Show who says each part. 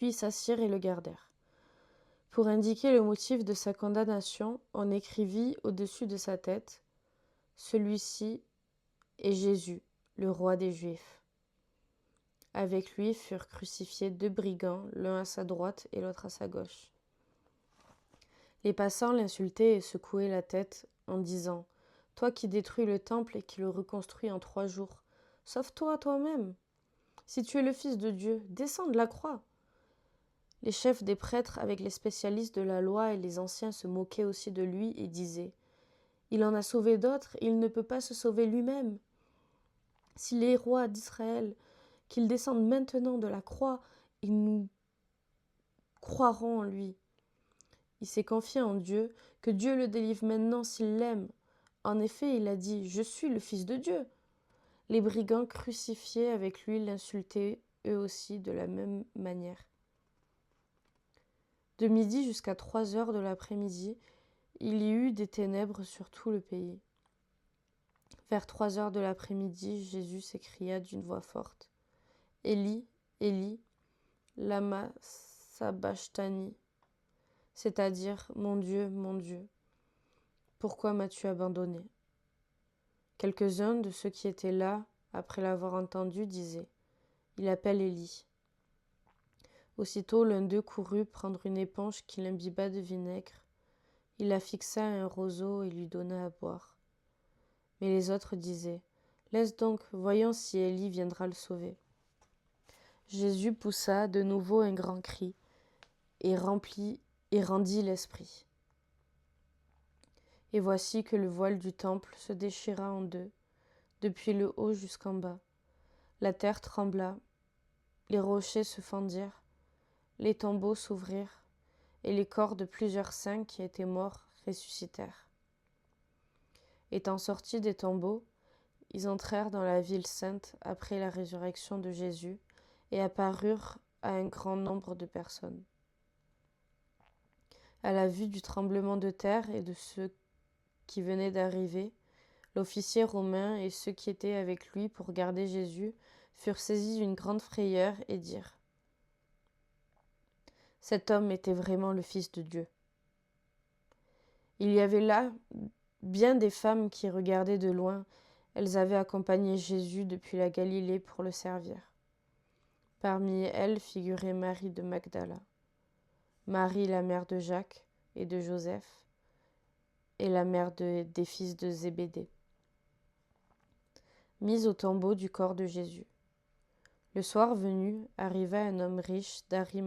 Speaker 1: Puis s'assirent et le gardèrent. Pour indiquer le motif de sa condamnation, on écrivit au-dessus de sa tête « Celui-ci est Jésus, le roi des Juifs ». Avec lui furent crucifiés 2 brigands, l'un à sa droite et l'autre à sa gauche. Les passants l'insultaient et secouaient la tête en disant « Toi qui détruis le temple et qui le reconstruis en 3 jours, sauve-toi toi-même. Si tu es le Fils de Dieu, descends de la croix. » Les chefs des prêtres avec les spécialistes de la loi et les anciens se moquaient aussi de lui et disaient « Il en a sauvé d'autres, il ne peut pas se sauver lui-même. S'il est roi d'Israël, qu'il descende maintenant de la croix, et nous croirons en lui. Il s'est confié en Dieu, que Dieu le délivre maintenant s'il l'aime. En effet, il a dit « Je suis le Fils de Dieu ». Les brigands crucifiés avec lui l'insultaient eux aussi de la même manière. De midi jusqu'à 3 heures de l'après-midi, il y eut des ténèbres sur tout le pays. Vers 3 heures de l'après-midi, Jésus s'écria d'une voix forte « Élie, Élie, lama sabachthani » c'est-à-dire « Mon Dieu, pourquoi m'as-tu abandonné ?» Quelques-uns de ceux qui étaient là, après l'avoir entendu, disaient « Il appelle Élie ». Aussitôt l'un d'eux courut prendre une éponge qu'il imbiba de vinaigre. Il la fixa à un roseau et lui donna à boire. Mais les autres disaient « Laisse donc, voyons si Élie viendra le sauver. » Jésus poussa de nouveau un grand cri et rendit l'esprit. Et voici que le voile du temple se déchira en 2, depuis le haut jusqu'en bas. La terre trembla, les rochers se fendirent, les tombeaux s'ouvrirent, et les corps de plusieurs saints qui étaient morts ressuscitèrent. Étant sortis des tombeaux, ils entrèrent dans la ville sainte après la résurrection de Jésus et apparurent à un grand nombre de personnes. À la vue du tremblement de terre et de ceux qui venaient d'arriver, l'officier romain et ceux qui étaient avec lui pour garder Jésus furent saisis d'une grande frayeur et dirent « Cet homme était vraiment le Fils de Dieu. » Il y avait là bien des femmes qui regardaient de loin. Elles avaient accompagné Jésus depuis la Galilée pour le servir. Parmi elles figurait Marie de Magdala, Marie la mère de Jacques et de Joseph, et la mère des fils de Zébédée, mise au tombeau du corps de Jésus. Le soir venu, arriva un homme riche d'Arimathée,